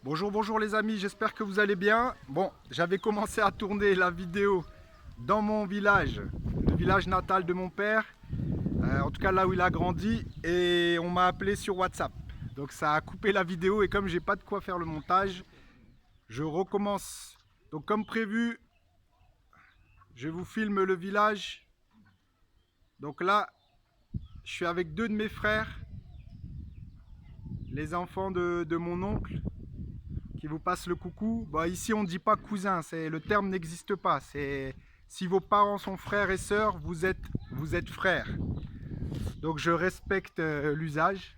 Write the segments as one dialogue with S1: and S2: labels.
S1: Bonjour, bonjour les amis, j'espère que vous allez bien. Bon, j'avais commencé à tourner la vidéo dans mon village, le village natal de mon père, en tout cas là où il a grandi, et on m'a appelé sur WhatsApp. Donc ça a coupé la vidéo et comme j'ai pas de quoi faire le montage, je recommence. Donc comme prévu, je vous filme le village. Donc là, je suis avec deux de mes frères, les enfants de mon oncle, qui vous passe le coucou. Bah, ici, on ne dit pas cousin, le terme n'existe pas. Si vos parents sont frères et sœurs, vous êtes frères. Donc je respecte l'usage.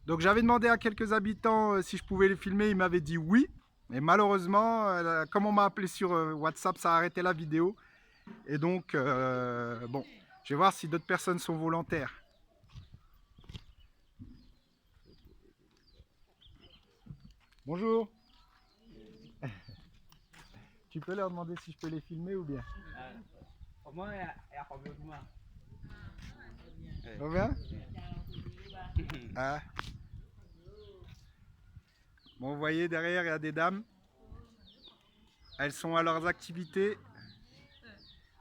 S1: Donc j'avais demandé à quelques habitants si je pouvais les filmer, ils m'avaient dit oui. Mais malheureusement, comme on m'a appelé sur WhatsApp, ça a arrêté la vidéo. Et donc, bon, je vais voir si d'autres personnes sont volontaires. Bonjour. Tu peux leur demander si je peux les filmer ou bien? Combien? Ah. Bon, vous voyez derrière, il y a des dames. Elles sont à leurs activités.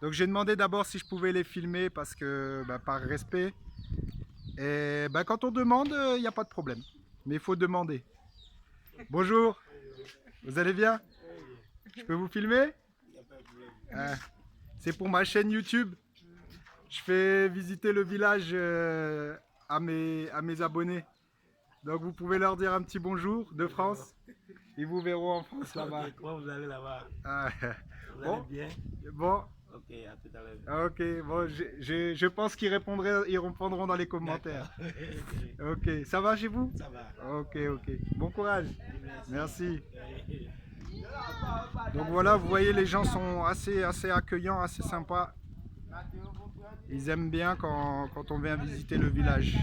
S1: Donc j'ai demandé d'abord si je pouvais les filmer parce que par respect. Et quand on demande, il n'y a pas de problème. Mais il faut demander. Bonjour, vous allez bien? Je peux vous filmer? Ah. C'est pour ma chaîne YouTube. Je fais visiter le village à mes abonnés. Donc vous pouvez leur dire un petit bonjour de France. Ils vous verront en France là-bas.
S2: Comment vous allez là-bas?
S1: Ah.
S2: Vous
S1: Bon,
S2: allez bien?
S1: bon,
S2: Ok, à tout à l'heure.
S1: ok, bon, je pense qu'ils répondront dans les commentaires. Ok, ça va chez vous?
S2: Ça va.
S1: Ok, ok. Bon courage.
S2: Merci.
S1: Merci. Donc voilà, vous voyez, les gens sont assez accueillants, assez sympas. Ils aiment bien quand on vient visiter le village.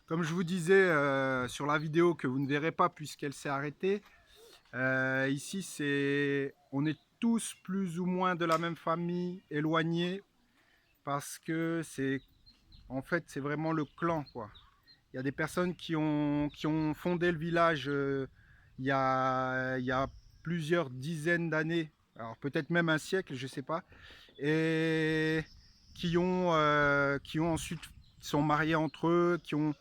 S1: Comme je vous disais sur la vidéo que vous ne verrez pas puisqu'elle s'est arrêtée, ici on est tous plus ou moins de la même famille, éloignés, parce que en fait c'est vraiment le clan quoi. Il y a des personnes qui ont fondé le village il y a plusieurs dizaines d'années, alors peut-être même un siècle, je ne sais pas, et qui ont ensuite sont mariés entre eux, qui ont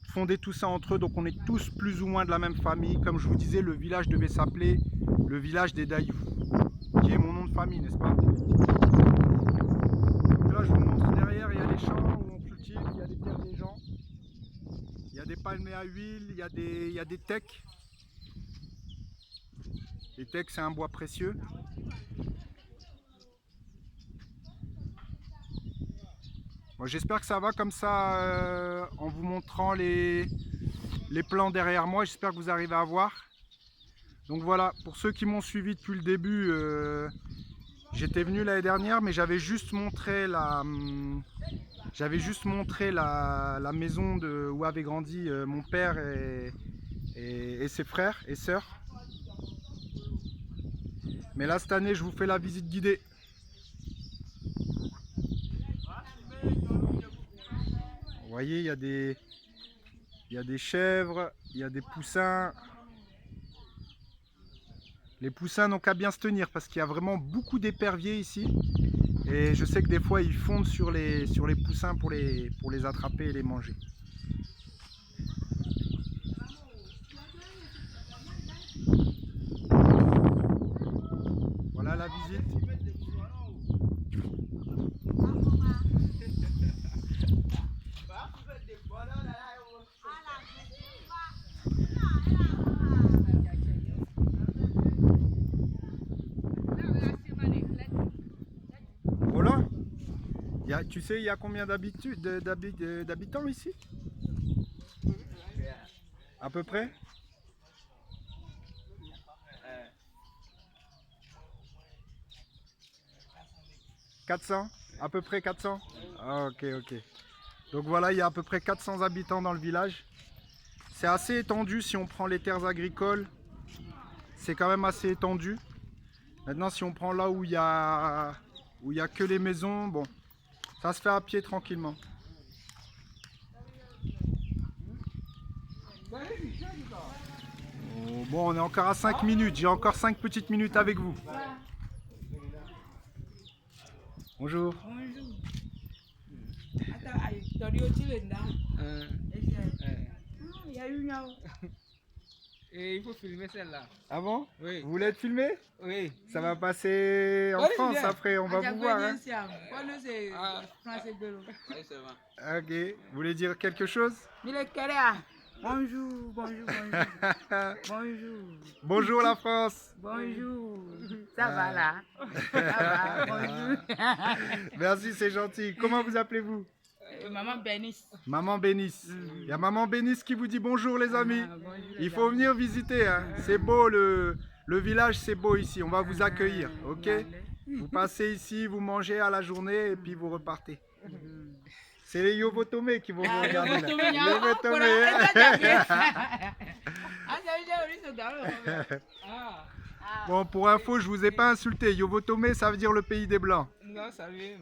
S1: fondé tout ça entre eux, donc on est tous plus ou moins de la même famille. Comme je vous disais, le village devait s'appeler le village des Daïou, qui est mon nom de famille, n'est-ce pas? Donc là, je vous montre derrière, il y a les champs où on cultive, il y a des terres des gens, il y a des palmiers à huile, il y a des tecs. Les tecs, c'est un bois précieux. Bon, j'espère que ça va comme ça, en vous montrant les plans derrière moi, j'espère que vous arrivez à voir. Donc voilà, pour ceux qui m'ont suivi depuis le début, j'étais venu l'année dernière, mais j'avais juste montré la maison où avait grandi mon père et ses frères et sœurs. Mais là, cette année, je vous fais la visite guidée. Vous voyez, il y a des chèvres, il y a des poussins. Les poussins n'ont qu'à bien se tenir parce qu'il y a vraiment beaucoup d'éperviers ici. Et je sais que des fois, ils fondent sur les poussins pour les attraper et les manger. Voilà la visite. Voilà. Tu sais, il y a combien d'habitants ici? À peu près 400. À peu près 400? Ah, ok, ok. Donc voilà, il y a à peu près 400 habitants dans le village. C'est assez étendu si on prend les terres agricoles. C'est quand même assez étendu. Maintenant, si on prend là où il y a que les maisons, bon, ça se fait à pied tranquillement. Oh, bon, on est encore à 5 minutes. J'ai encore 5 petites minutes avec vous. Bonjour.
S3: Bonjour. Attends, il y a une heure.
S2: Et il faut filmer celle-là.
S1: Ah bon?
S2: Oui.
S1: Vous voulez être filmé?
S2: Oui.
S1: Ça va passer en
S2: Oui,
S1: France
S2: bien.
S1: après, on va vous voir. Hein. Ok. Vous voulez dire quelque chose?
S3: Bonjour, bonjour, bonjour. Bonjour.
S1: Bonjour la France.
S3: Bonjour. Ça va là? Ça va, bonjour.
S1: Merci, c'est gentil. Comment vous appelez-vous?
S3: Maman Bénice.
S1: Maman Bénice. Il y a Maman Bénice qui vous dit bonjour les amis. Il faut venir visiter. Hein. C'est beau, le village, c'est beau ici. On va vous accueillir. Ok? Vous passez ici, vous mangez à la journée et puis vous repartez. C'est les Yovotomé qui vont vous regarder là. Bon, pour info, je vous ai pas insulté. Yovotomé, ça veut dire le pays des Blancs.
S2: Non, ça vient.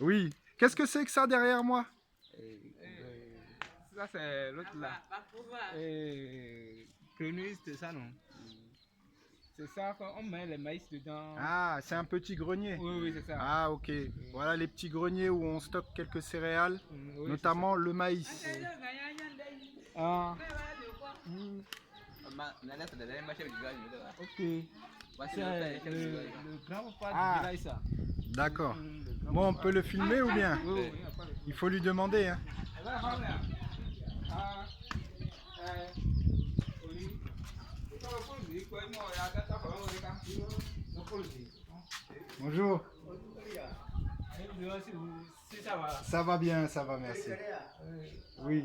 S1: Oui. Qu'est-ce que c'est que ça derrière moi?
S2: Ça, c'est l'autre là. Grenouille, c'est ça, non? C'est ça, quand on met le maïs dedans.
S1: Ah, c'est un petit grenier.
S2: Oui, oui, c'est ça.
S1: Ah, ok. Voilà les petits greniers où on stocke quelques céréales,
S2: Oui,
S1: notamment le maïs.
S2: Ah. Ok. C'est le grand papa du village, ça.
S1: D'accord. Bon, on peut le filmer ou bien?
S2: Oui, oui.
S1: Il faut lui demander. Hein. Bonjour. Ça va bien, ça va, merci. Oui.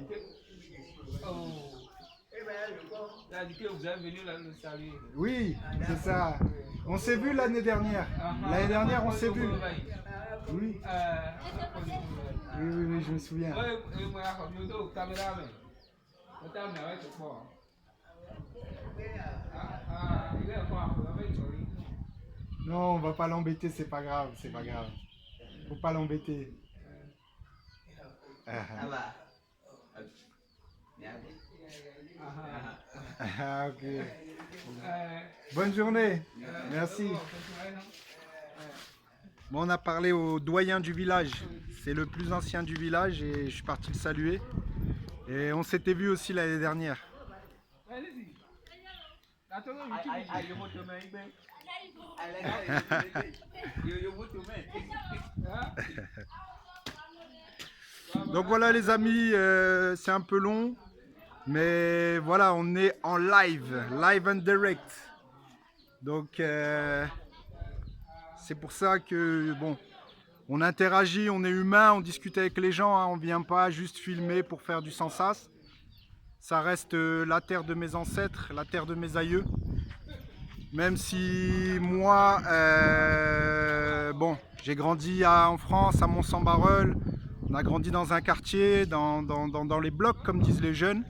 S1: Oui, c'est ça. On s'est vu l'année dernière. L'année dernière, on s'est vu. Oui. Oui, oui, oui, je me souviens. Non, on va pas l'embêter, c'est pas grave, c'est pas grave. Faut pas l'embêter. Ah, ok. Bonne journée. Merci. Bon, on a parlé au doyen du village. C'est le plus ancien du village et je suis parti le saluer. Et on s'était vu aussi l'année dernière. Donc voilà les amis, c'est un peu long. Mais voilà, on est en live and direct. Donc c'est pour ça que bon, on interagit, on est humain, on discute avec les gens, hein, on ne vient pas juste filmer pour faire du sans sas. Ça reste la terre de mes ancêtres, la terre de mes aïeux. Même si moi, bon, j'ai grandi en France, à Mont-Saint-Barreul. On a grandi dans un quartier, dans les blocs, comme disent les jeunes.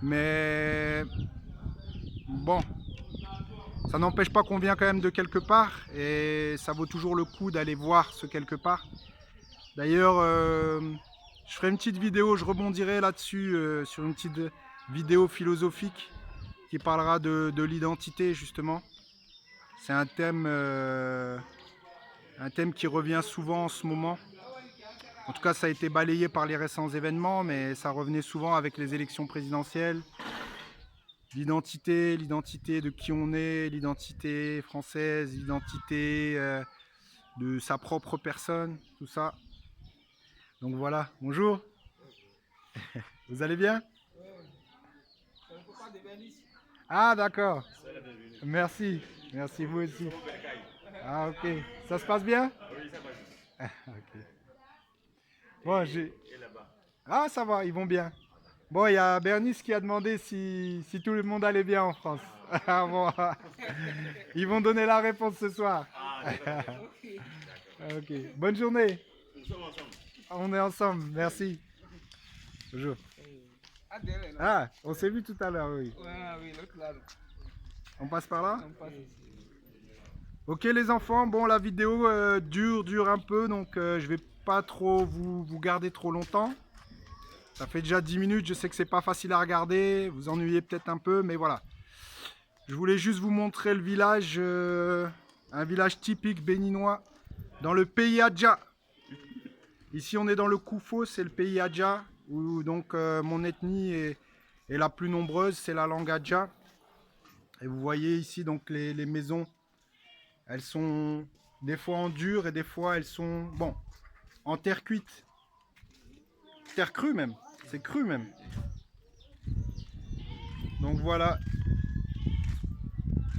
S1: Mais bon, ça n'empêche pas qu'on vient quand même de quelque part et ça vaut toujours le coup d'aller voir ce quelque part. D'ailleurs, je ferai une petite vidéo, je rebondirai là-dessus sur une petite vidéo philosophique qui parlera de l'identité justement. C'est un thème qui revient souvent en ce moment. En tout cas, ça a été balayé par les récents événements, mais ça revenait souvent avec les élections présidentielles. L'identité de qui on est, l'identité française, l'identité de sa propre personne, tout ça. Donc voilà, bonjour. Vous allez bien? Ah d'accord. Merci, merci vous aussi. Ah ok, ça se passe bien? Oui, ça passe. Ok. Bon, ah ça va, ils vont bien. Bon, il y a Bernice qui a demandé si tout le monde allait bien en France. Ah bon, ils vont donner la réponse ce soir. Ok. Bonne journée. On est ensemble. Merci. Bonjour.
S2: Ah, derrière, là.
S1: Ah, on s'est vu tout à l'heure, oui.
S2: Ouais, oui, l'autre là.
S1: On passe par là?
S2: On passe ici.
S1: Ok les enfants, bon la vidéo dure un peu, donc je vais pas trop vous garder trop longtemps. Ça fait déjà 10 minutes, je sais que c'est pas facile à regarder, vous ennuyez peut-être un peu, mais voilà. Je voulais juste vous montrer le village, un village typique béninois, dans le pays Adja. Ici on est dans le Koufo, c'est le pays Adja, où donc mon ethnie est la plus nombreuse, c'est la langue Adja. Et vous voyez ici donc les maisons. Elles sont des fois en dur et des fois elles sont, bon, en terre cuite. Terre crue même, c'est cru même. Donc voilà,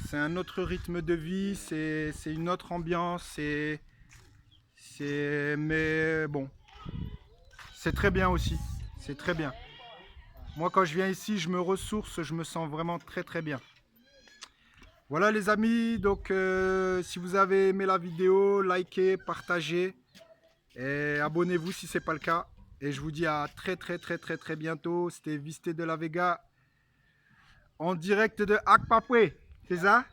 S1: c'est un autre rythme de vie, c'est une autre ambiance, mais bon, c'est très bien aussi, c'est très bien. Moi quand je viens ici, je me ressource, je me sens vraiment très bien. Voilà les amis, donc si vous avez aimé la vidéo, likez, partagez et abonnez-vous si ce n'est pas le cas. Et je vous dis à très bientôt. C'était Visté de la Vega en direct de Akpapwe, c'est ça?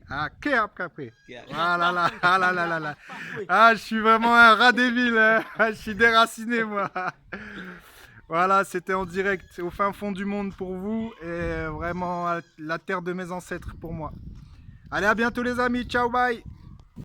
S1: Ah, Akpapwe. Voilà, là, ah là là là là. Ah, je suis vraiment un rat des villes, hein. Je suis déraciné moi. Voilà, c'était en direct au fin fond du monde pour vous et vraiment la terre de mes ancêtres pour moi. Allez, à bientôt les amis, ciao, bye.